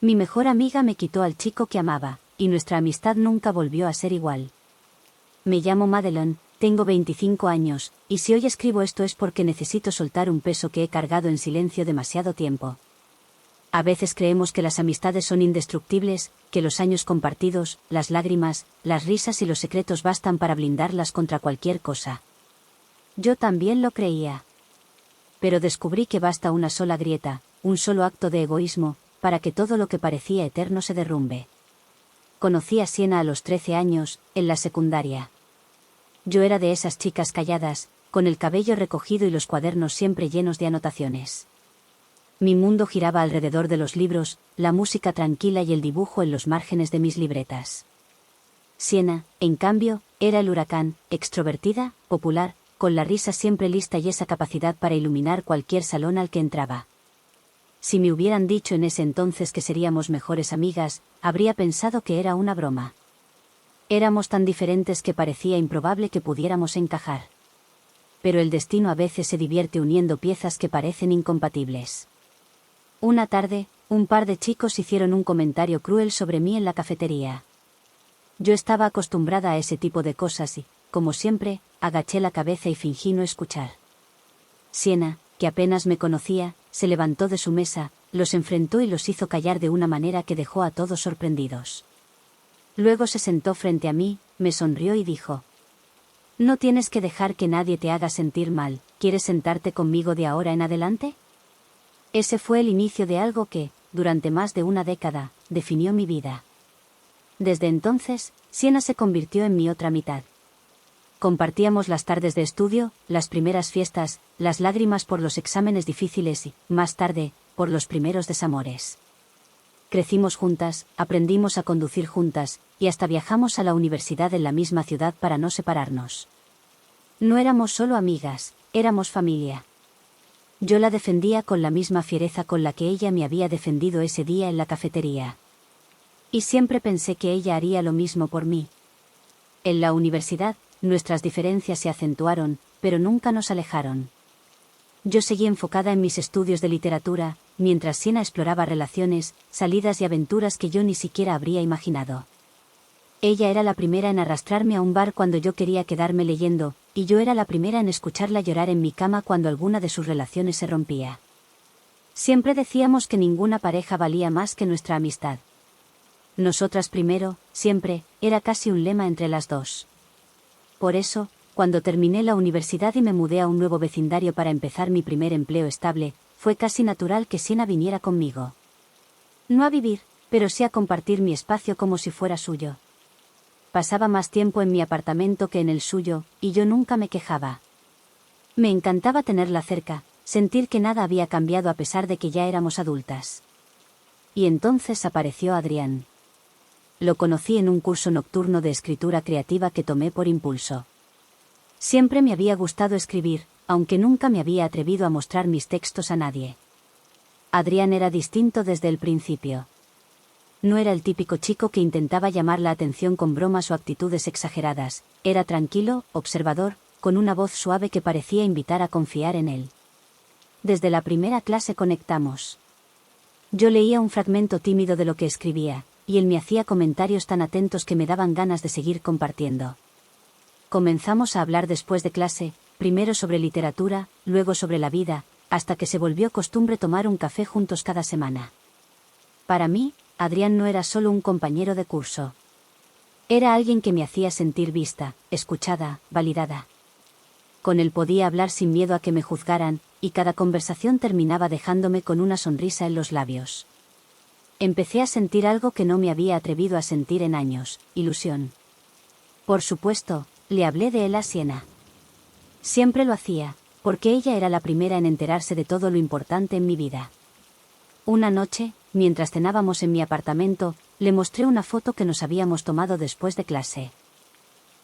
Mi mejor amiga me quitó al chico que amaba, y nuestra amistad nunca volvió a ser igual. Me llamo Madeleine, tengo 25 años, y si hoy escribo esto es porque necesito soltar un peso que he cargado en silencio demasiado tiempo. A veces creemos que las amistades son indestructibles, que los años compartidos, las lágrimas, las risas y los secretos bastan para blindarlas contra cualquier cosa. Yo también lo creía. Pero descubrí que basta una sola grieta, un solo acto de egoísmo, para que todo lo que parecía eterno se derrumbe. Conocí a Siena a los 13 años, en la secundaria. Yo era de esas chicas calladas, con el cabello recogido y los cuadernos siempre llenos de anotaciones. Mi mundo giraba alrededor de los libros, la música tranquila y el dibujo en los márgenes de mis libretas. Siena, en cambio, era el huracán, extrovertida, popular, con la risa siempre lista y esa capacidad para iluminar cualquier salón al que entraba. Si me hubieran dicho en ese entonces que seríamos mejores amigas, habría pensado que era una broma. Éramos tan diferentes que parecía improbable que pudiéramos encajar. Pero el destino a veces se divierte uniendo piezas que parecen incompatibles. Una tarde, un par de chicos hicieron un comentario cruel sobre mí en la cafetería. Yo estaba acostumbrada a ese tipo de cosas y, como siempre, agaché la cabeza y fingí no escuchar. Siena, que apenas me conocía, se levantó de su mesa, los enfrentó y los hizo callar de una manera que dejó a todos sorprendidos. Luego se sentó frente a mí, me sonrió y dijo: «No tienes que dejar que nadie te haga sentir mal, ¿quieres sentarte conmigo de ahora en adelante?». Ese fue el inicio de algo que, durante más de una década, definió mi vida. Desde entonces, Siena se convirtió en mi otra mitad. Compartíamos las tardes de estudio, las primeras fiestas, las lágrimas por los exámenes difíciles y, más tarde, por los primeros desamores. Crecimos juntas, aprendimos a conducir juntas, y hasta viajamos a la universidad en la misma ciudad para no separarnos. No éramos solo amigas, éramos familia. Yo la defendía con la misma fiereza con la que ella me había defendido ese día en la cafetería. Y siempre pensé que ella haría lo mismo por mí. En la universidad, nuestras diferencias se acentuaron, pero nunca nos alejaron. Yo seguí enfocada en mis estudios de literatura, mientras Siena exploraba relaciones, salidas y aventuras que yo ni siquiera habría imaginado. Ella era la primera en arrastrarme a un bar cuando yo quería quedarme leyendo, y yo era la primera en escucharla llorar en mi cama cuando alguna de sus relaciones se rompía. Siempre decíamos que ninguna pareja valía más que nuestra amistad. Nosotras primero, siempre, era casi un lema entre las dos. Por eso, cuando terminé la universidad y me mudé a un nuevo vecindario para empezar mi primer empleo estable, fue casi natural que Siena viniera conmigo. No a vivir, pero sí a compartir mi espacio como si fuera suyo. Pasaba más tiempo en mi apartamento que en el suyo, y yo nunca me quejaba. Me encantaba tenerla cerca, sentir que nada había cambiado a pesar de que ya éramos adultas. Y entonces apareció Adrián. Lo conocí en un curso nocturno de escritura creativa que tomé por impulso. Siempre me había gustado escribir, aunque nunca me había atrevido a mostrar mis textos a nadie. Adrián era distinto desde el principio. No era el típico chico que intentaba llamar la atención con bromas o actitudes exageradas, era tranquilo, observador, con una voz suave que parecía invitar a confiar en él. Desde la primera clase conectamos. Yo leía un fragmento tímido de lo que escribía, y él me hacía comentarios tan atentos que me daban ganas de seguir compartiendo. Comenzamos a hablar después de clase, primero sobre literatura, luego sobre la vida, hasta que se volvió costumbre tomar un café juntos cada semana. Para mí, Adrián no era solo un compañero de curso. Era alguien que me hacía sentir vista, escuchada, validada. Con él podía hablar sin miedo a que me juzgaran, y cada conversación terminaba dejándome con una sonrisa en los labios. Empecé a sentir algo que no me había atrevido a sentir en años, ilusión. Por supuesto, le hablé de él a Siena. Siempre lo hacía, porque ella era la primera en enterarse de todo lo importante en mi vida. Una noche, mientras cenábamos en mi apartamento, le mostré una foto que nos habíamos tomado después de clase.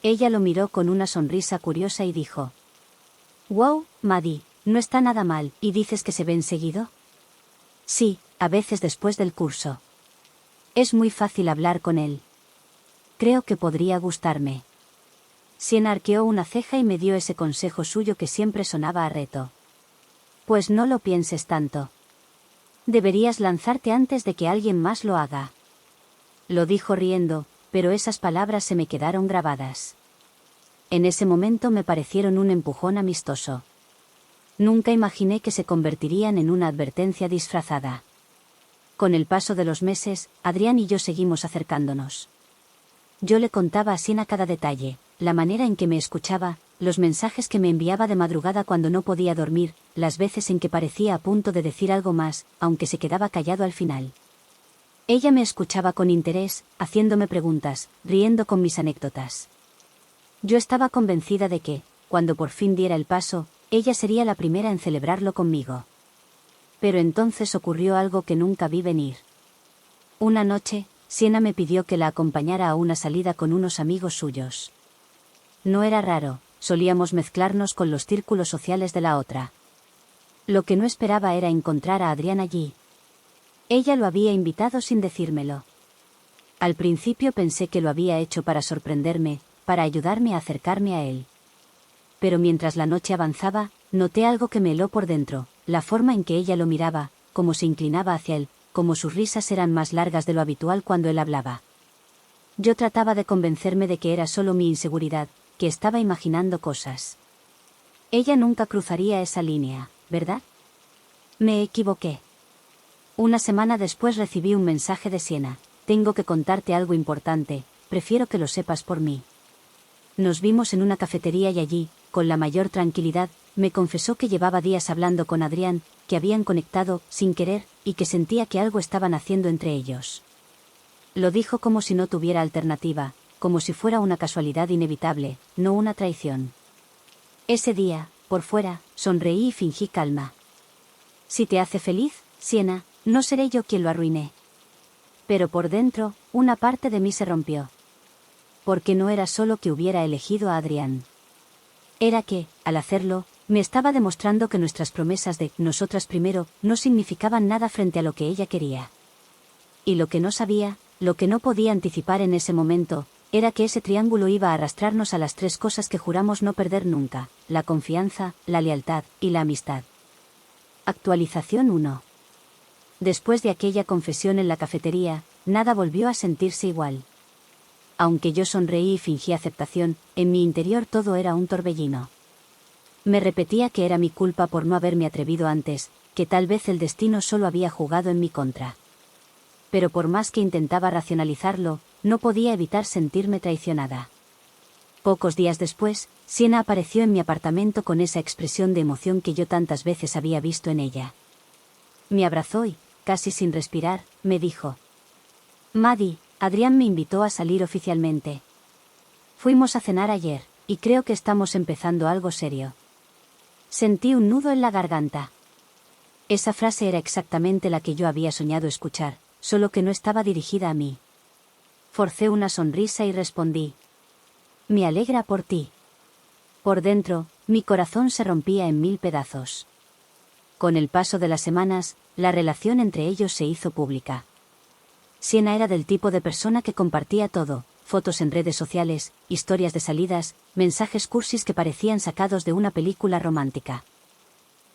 Ella lo miró con una sonrisa curiosa y dijo: «Wow, Maddie, no está nada mal, ¿y dices que se ven seguido?». «Sí, a veces después del curso. Es muy fácil hablar con él. Creo que podría gustarme». Siena arqueó una ceja y me dio ese consejo suyo que siempre sonaba a reto. «Pues no lo pienses tanto. Deberías lanzarte antes de que alguien más lo haga. Lo dijo riendo, pero esas palabras se me quedaron grabadas. En ese momento me parecieron un empujón amistoso. Nunca imaginé que se convertirían en una advertencia disfrazada. Con el paso de los meses, Adrián y yo seguimos acercándonos. Yo le contaba a Siena cada detalle, la manera en que me escuchaba, los mensajes que me enviaba de madrugada cuando no podía dormir, las veces en que parecía a punto de decir algo más, aunque se quedaba callado al final. Ella me escuchaba con interés, haciéndome preguntas, riendo con mis anécdotas. Yo estaba convencida de que, cuando por fin diera el paso, ella sería la primera en celebrarlo conmigo. Pero entonces ocurrió algo que nunca vi venir. Una noche, Siena me pidió que la acompañara a una salida con unos amigos suyos. No era raro, solíamos mezclarnos con los círculos sociales de la otra. Lo que no esperaba era encontrar a Adrián allí. Ella lo había invitado sin decírmelo. Al principio pensé que lo había hecho para sorprenderme, para ayudarme a acercarme a él. Pero mientras la noche avanzaba, noté algo que me heló por dentro, la forma en que ella lo miraba, cómo se inclinaba hacia él, cómo sus risas eran más largas de lo habitual cuando él hablaba. Yo trataba de convencerme de que era solo mi inseguridad, que estaba imaginando cosas. Ella nunca cruzaría esa línea, ¿verdad? Me equivoqué. Una semana después recibí un mensaje de Siena: tengo que contarte algo importante, prefiero que lo sepas por mí. Nos vimos en una cafetería y allí, con la mayor tranquilidad, me confesó que llevaba días hablando con Adrián, que habían conectado, sin querer, y que sentía que algo estaban haciendo entre ellos. Lo dijo como si no tuviera alternativa, como si fuera una casualidad inevitable, no una traición. Ese día, por fuera, sonreí y fingí calma. Si te hace feliz, Siena, no seré yo quien lo arruiné. Pero por dentro, una parte de mí se rompió. Porque no era solo que hubiera elegido a Adrián. Era que, al hacerlo, me estaba demostrando que nuestras promesas de nosotras primero no significaban nada frente a lo que ella quería. Y lo que no sabía, lo que no podía anticipar en ese momento, era que ese triángulo iba a arrastrarnos a las tres cosas que juramos no perder nunca: la confianza, la lealtad y la amistad. Actualización 1. Después de aquella confesión en la cafetería, nada volvió a sentirse igual. Aunque yo sonreí y fingí aceptación, en mi interior todo era un torbellino. Me repetía que era mi culpa por no haberme atrevido antes, que tal vez el destino solo había jugado en mi contra. Pero por más que intentaba racionalizarlo, no podía evitar sentirme traicionada. Pocos días después, Siena apareció en mi apartamento con esa expresión de emoción que yo tantas veces había visto en ella. Me abrazó y, casi sin respirar, me dijo: Maddie, Adrián me invitó a salir oficialmente. Fuimos a cenar ayer, y creo que estamos empezando algo serio. Sentí un nudo en la garganta. Esa frase era exactamente la que yo había soñado escuchar, solo que no estaba dirigida a mí. Forcé una sonrisa y respondí: me alegra por ti. Por dentro, mi corazón se rompía en 1000 pedazos. Con el paso de las semanas, la relación entre ellos se hizo pública. Siena era del tipo de persona que compartía todo: fotos en redes sociales, historias de salidas, mensajes cursis que parecían sacados de una película romántica.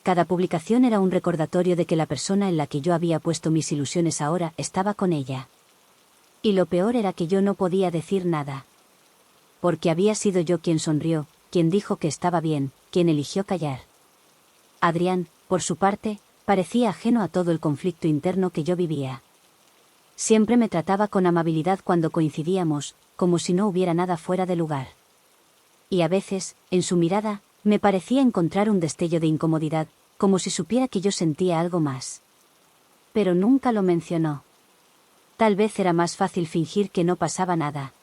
Cada publicación era un recordatorio de que la persona en la que yo había puesto mis ilusiones ahora estaba con ella. Y lo peor era que yo no podía decir nada. Porque había sido yo quien sonrió, quien dijo que estaba bien, quien eligió callar. Adrián, por su parte, parecía ajeno a todo el conflicto interno que yo vivía. Siempre me trataba con amabilidad cuando coincidíamos, como si no hubiera nada fuera de lugar. Y a veces, en su mirada, me parecía encontrar un destello de incomodidad, como si supiera que yo sentía algo más. Pero nunca lo mencionó. Tal vez era más fácil fingir que no pasaba nada.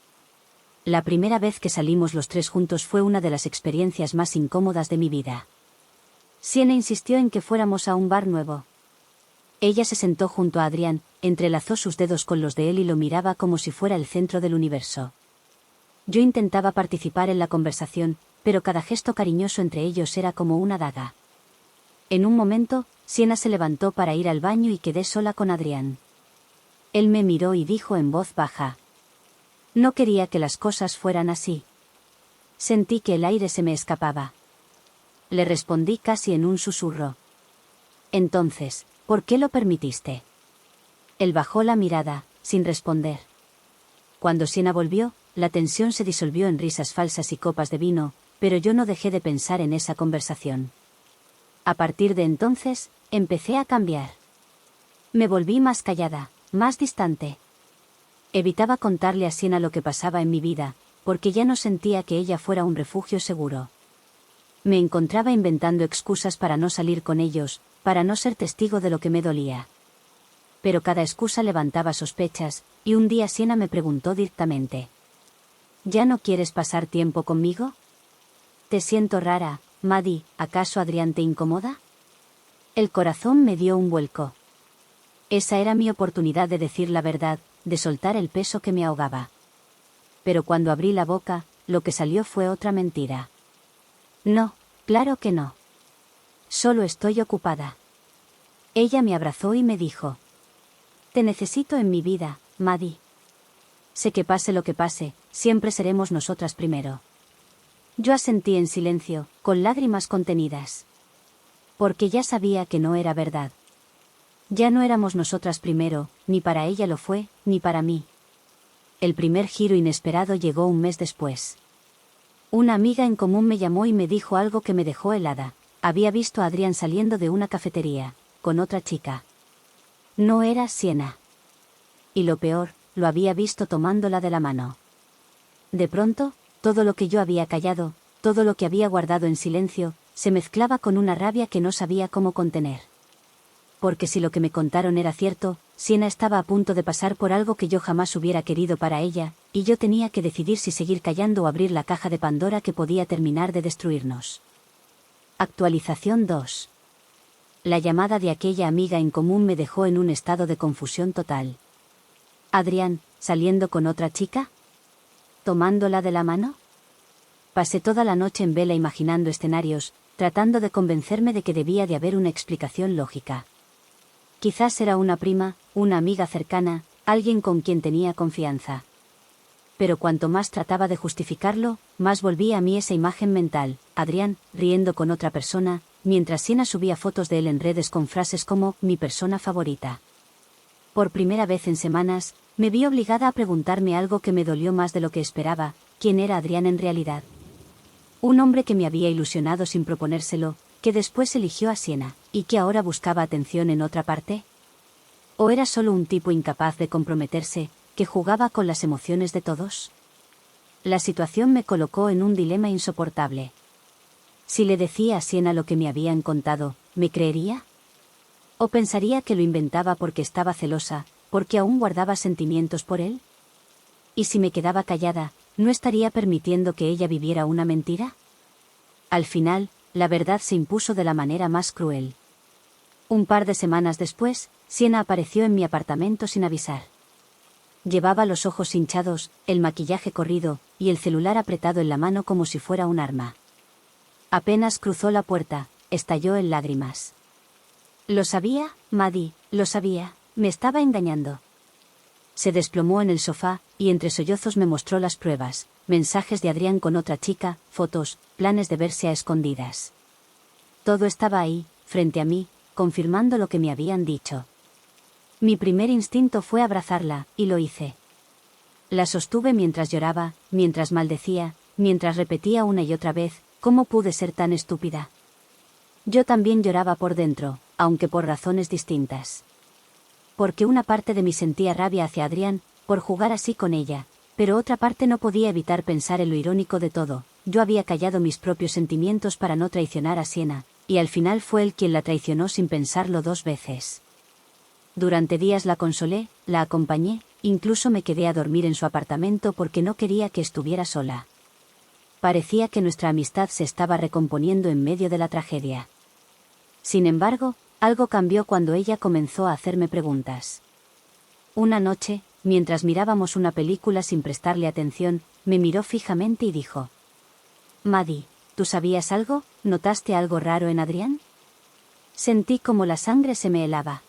La primera vez que salimos los tres juntos fue una de las experiencias más incómodas de mi vida. Siena insistió en que fuéramos a un bar nuevo. Ella se sentó junto a Adrián, entrelazó sus dedos con los de él y lo miraba como si fuera el centro del universo. Yo intentaba participar en la conversación, pero cada gesto cariñoso entre ellos era como una daga. En un momento, Siena se levantó para ir al baño y quedé sola con Adrián. Él me miró y dijo en voz baja: no quería que las cosas fueran así. Sentí que el aire se me escapaba. Le respondí casi en un susurro: entonces, ¿Por qué lo permitiste? Él bajó la mirada, sin responder. Cuando Siena volvió, la tensión se disolvió en risas falsas y copas de vino, pero yo no dejé de pensar en esa conversación. A partir de entonces, empecé a cambiar. Me volví más callada, más distante. Evitaba contarle a Siena lo que pasaba en mi vida, porque ya no sentía que ella fuera un refugio seguro. Me encontraba inventando excusas para no salir con ellos, para no ser testigo de lo que me dolía. Pero cada excusa levantaba sospechas, y un día Siena me preguntó directamente: ¿Ya no quieres pasar tiempo conmigo? Te siento rara, Maddie, ¿acaso Adrián te incomoda? El corazón me dio un vuelco. Esa era mi oportunidad de decir la verdad, de soltar el peso que me ahogaba. Pero cuando abrí la boca, lo que salió fue otra mentira. No, claro que no. Solo estoy ocupada. Ella me abrazó y me dijo: Te necesito en mi vida, Maddie. Sé que pase lo que pase, siempre seremos nosotras primero. Yo asentí en silencio, con lágrimas contenidas. Porque ya sabía que no era verdad. Ya no éramos nosotras primero, ni para ella lo fue, ni para mí. El primer giro inesperado llegó un mes después. Una amiga en común me llamó y me dijo algo que me dejó helada. Había visto a Adrián saliendo de una cafetería, con otra chica. No era Siena. Y lo peor, lo había visto tomándola de la mano. De pronto, todo lo que yo había callado, todo lo que había guardado en silencio, se mezclaba con una rabia que no sabía cómo contener. Porque si lo que me contaron era cierto, Siena estaba a punto de pasar por algo que yo jamás hubiera querido para ella, y yo tenía que decidir si seguir callando o abrir la caja de Pandora que podía terminar de destruirnos. Actualización 2. La llamada de aquella amiga en común me dejó en un estado de confusión total. ¿Adrián, saliendo con otra chica? ¿Tomándola de la mano? Pasé toda la noche en vela imaginando escenarios, tratando de convencerme de que debía de haber una explicación lógica. Quizás era una prima, una amiga cercana, alguien con quien tenía confianza. Pero cuanto más trataba de justificarlo, más volvía a mí esa imagen mental: Adrián, riendo con otra persona, mientras Siena subía fotos de él en redes con frases como «mi persona favorita». Por primera vez en semanas, me vi obligada a preguntarme algo que me dolió más de lo que esperaba: ¿quién era Adrián en realidad? Un hombre que me había ilusionado sin proponérselo, que después eligió a Siena, y que ahora buscaba atención en otra parte. ¿O era solo un tipo incapaz de comprometerse, que jugaba con las emociones de todos? La situación me colocó en un dilema insoportable. Si le decía a Siena lo que me habían contado, ¿me creería? ¿O pensaría que lo inventaba porque estaba celosa, porque aún guardaba sentimientos por él? ¿Y si me quedaba callada, no estaría permitiendo que ella viviera una mentira? Al final, la verdad se impuso de la manera más cruel. Un par de semanas después, Siena apareció en mi apartamento sin avisar. Llevaba los ojos hinchados, el maquillaje corrido, y el celular apretado en la mano como si fuera un arma. Apenas cruzó la puerta, estalló en lágrimas. Lo sabía, Maddie, lo sabía, me estaba engañando. Se desplomó en el sofá, y entre sollozos me mostró las pruebas: mensajes de Adrián con otra chica, fotos, planes de verse a escondidas. Todo estaba ahí, frente a mí, confirmando lo que me habían dicho. Mi primer instinto fue abrazarla, y lo hice. La sostuve mientras lloraba, mientras maldecía, mientras repetía una y otra vez: ¿cómo pude ser tan estúpida? Yo también lloraba por dentro, aunque por razones distintas. Porque una parte de mí sentía rabia hacia Adrián, por jugar así con ella, pero otra parte no podía evitar pensar en lo irónico de todo: yo había callado mis propios sentimientos para no traicionar a Siena, y al final fue él quien la traicionó sin pensarlo dos veces. Durante días la consolé, la acompañé, incluso me quedé a dormir en su apartamento porque no quería que estuviera sola. Parecía que nuestra amistad se estaba recomponiendo en medio de la tragedia. Sin embargo, algo cambió cuando ella comenzó a hacerme preguntas. Una noche, mientras mirábamos una película sin prestarle atención, me miró fijamente y dijo: Maddie, ¿tú sabías algo? ¿Notaste algo raro en Adrián? Sentí como la sangre se me helaba.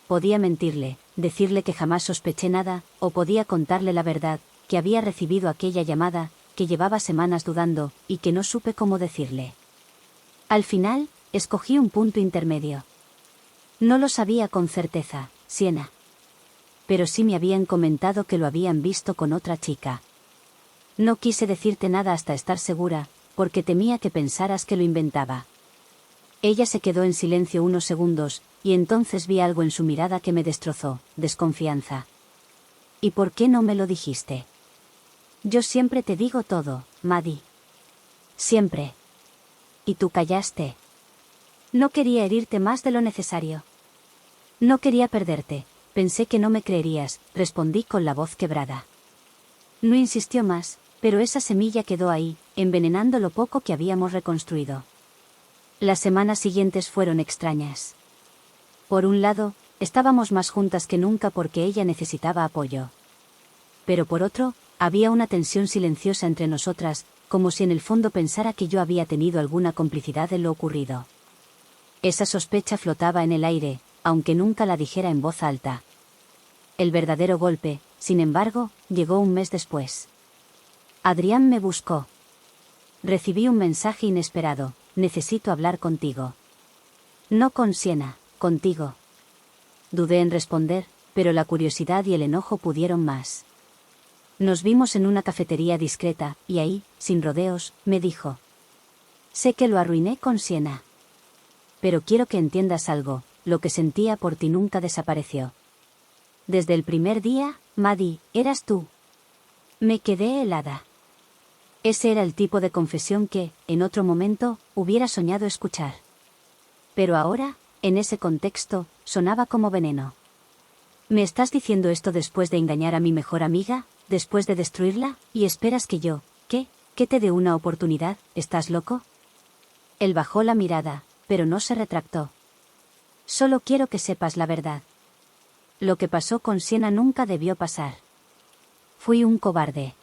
Podía mentirle, decirle que jamás sospeché nada, o podía contarle la verdad, que había recibido aquella llamada, que llevaba semanas dudando, y que no supe cómo decirle. Al final, escogí un punto intermedio. No lo sabía con certeza, Siena. Pero sí me habían comentado que lo habían visto con otra chica. No quise decirte nada hasta estar segura, porque temía que pensaras que lo inventaba. Ella se quedó en silencio unos segundos, y entonces vi algo en su mirada que me destrozó, desconfianza. ¿Y por qué no me lo dijiste? Yo siempre te digo todo, Maddie. Siempre. ¿Y tú callaste? No quería herirte más de lo necesario. No quería perderte, pensé que no me creerías, respondí con la voz quebrada. No insistió más, pero esa semilla quedó ahí, envenenando lo poco que habíamos reconstruido. Las semanas siguientes fueron extrañas. Por un lado, estábamos más juntas que nunca porque ella necesitaba apoyo. Pero por otro, había una tensión silenciosa entre nosotras, como si en el fondo pensara que yo había tenido alguna complicidad en lo ocurrido. Esa sospecha flotaba en el aire, aunque nunca la dijera en voz alta. El verdadero golpe, sin embargo, llegó un mes después. Adrián me buscó. Recibí un mensaje inesperado: necesito hablar contigo. No con Siena, contigo. Dudé en responder, pero la curiosidad y el enojo pudieron más. Nos vimos en una cafetería discreta, y ahí, sin rodeos, me dijo: sé que lo arruiné con Siena. Pero quiero que entiendas algo, lo que sentía por ti nunca desapareció. Desde el primer día, Maddie, eras tú. Me quedé helada. Ese era el tipo de confesión que, en otro momento, hubiera soñado escuchar. Pero ahora, en ese contexto, sonaba como veneno. ¿Me estás diciendo esto después de engañar a mi mejor amiga, después de destruirla, y esperas que yo, que te dé una oportunidad? ¿Estás loco? Él bajó la mirada, pero no se retractó. Solo quiero que sepas la verdad. Lo que pasó con Siena nunca debió pasar. Fui un cobarde.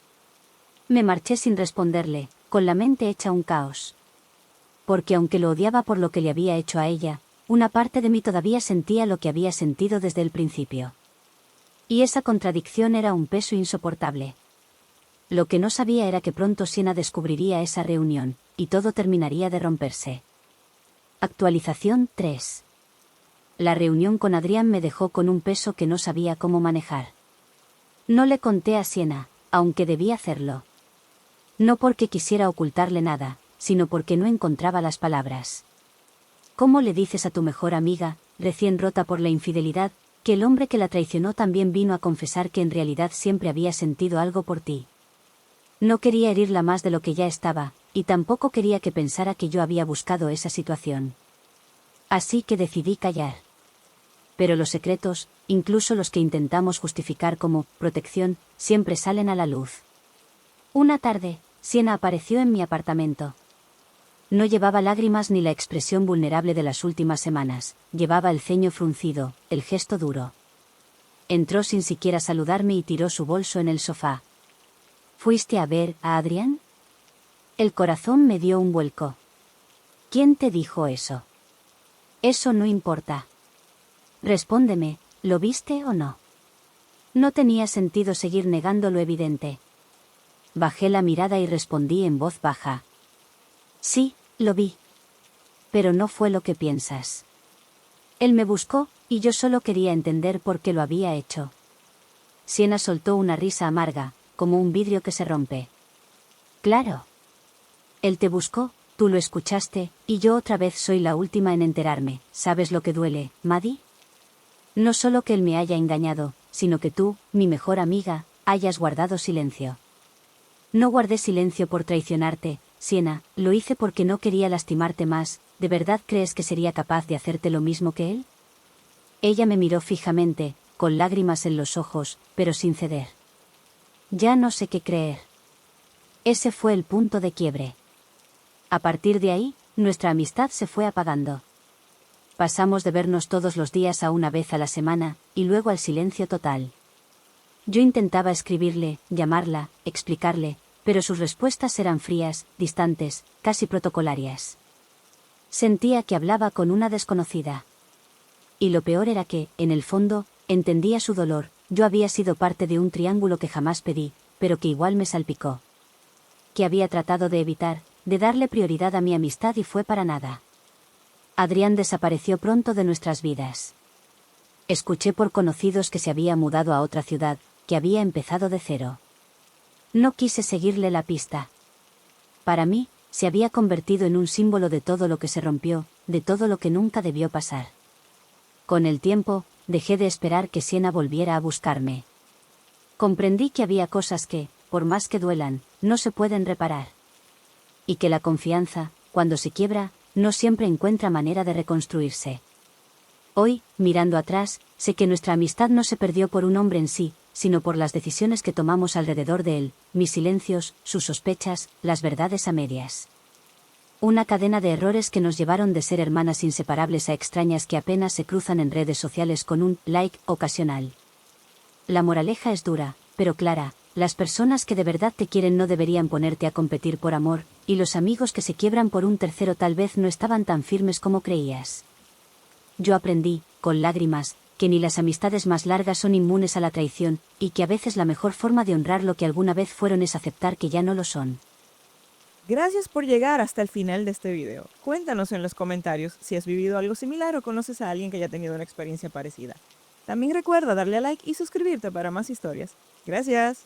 Me marché sin responderle, con la mente hecha un caos. Porque aunque lo odiaba por lo que le había hecho a ella, una parte de mí todavía sentía lo que había sentido desde el principio. Y esa contradicción era un peso insoportable. Lo que no sabía era que pronto Siena descubriría esa reunión, y todo terminaría de romperse. Actualización 3. La reunión con Adrián me dejó con un peso que no sabía cómo manejar. No le conté a Siena, aunque debía hacerlo. No porque quisiera ocultarle nada, sino porque no encontraba las palabras. ¿Cómo le dices a tu mejor amiga, recién rota por la infidelidad, que el hombre que la traicionó también vino a confesar que en realidad siempre había sentido algo por ti? No quería herirla más de lo que ya estaba, y tampoco quería que pensara que yo había buscado esa situación. Así que decidí callar. Pero los secretos, incluso los que intentamos justificar como protección, siempre salen a la luz. Una tarde, Siena apareció en mi apartamento. No llevaba lágrimas ni la expresión vulnerable de las últimas semanas, llevaba el ceño fruncido, el gesto duro. Entró sin siquiera saludarme y tiró su bolso en el sofá. ¿Fuiste a ver a Adrián? El corazón me dio un vuelco. ¿Quién te dijo eso? Eso no importa. Respóndeme, ¿lo viste o no? No tenía sentido seguir negando lo evidente. Bajé la mirada y respondí en voz baja. Sí, lo vi. Pero no fue lo que piensas. Él me buscó, y yo solo quería entender por qué lo había hecho. Siena soltó una risa amarga, como un vidrio que se rompe. Claro. Él te buscó, tú lo escuchaste, y yo otra vez soy la última en enterarme. ¿Sabes lo que duele, Maddie? No solo que él me haya engañado, sino que tú, mi mejor amiga, hayas guardado silencio. No guardé silencio por traicionarte, Siena, lo hice porque no quería lastimarte más. ¿De verdad crees que sería capaz de hacerte lo mismo que él? Ella me miró fijamente, con lágrimas en los ojos, pero sin ceder. Ya no sé qué creer. Ese fue el punto de quiebre. A partir de ahí, nuestra amistad se fue apagando. Pasamos de vernos todos los días a una vez a la semana, y luego al silencio total. Yo intentaba escribirle, llamarla, explicarle, pero sus respuestas eran frías, distantes, casi protocolarias. Sentía que hablaba con una desconocida. Y lo peor era que, en el fondo, entendía su dolor. Yo había sido parte de un triángulo que jamás pedí, pero que igual me salpicó. Que había tratado de evitar, de darle prioridad a mi amistad y fue para nada. Adrián desapareció pronto de nuestras vidas. Escuché por conocidos que se había mudado a otra ciudad, que había empezado de cero. No quise seguirle la pista. Para mí, se había convertido en un símbolo de todo lo que se rompió, de todo lo que nunca debió pasar. Con el tiempo, dejé de esperar que Siena volviera a buscarme. Comprendí que había cosas que, por más que duelan, no se pueden reparar. Y que la confianza, cuando se quiebra, no siempre encuentra manera de reconstruirse. Hoy, mirando atrás, sé que nuestra amistad no se perdió por un hombre en sí, sino por las decisiones que tomamos alrededor de él, mis silencios, sus sospechas, las verdades a medias. Una cadena de errores que nos llevaron de ser hermanas inseparables a extrañas que apenas se cruzan en redes sociales con un like ocasional. La moraleja es dura, pero clara: las personas que de verdad te quieren no deberían ponerte a competir por amor, y los amigos que se quiebran por un tercero tal vez no estaban tan firmes como creías. Yo aprendí, con lágrimas, que ni las amistades más largas son inmunes a la traición, y que a veces la mejor forma de honrar lo que alguna vez fueron es aceptar que ya no lo son. Gracias por llegar hasta el final de este video. Cuéntanos en los comentarios si has vivido algo similar o conoces a alguien que haya tenido una experiencia parecida. También recuerda darle a like y suscribirte para más historias. Gracias.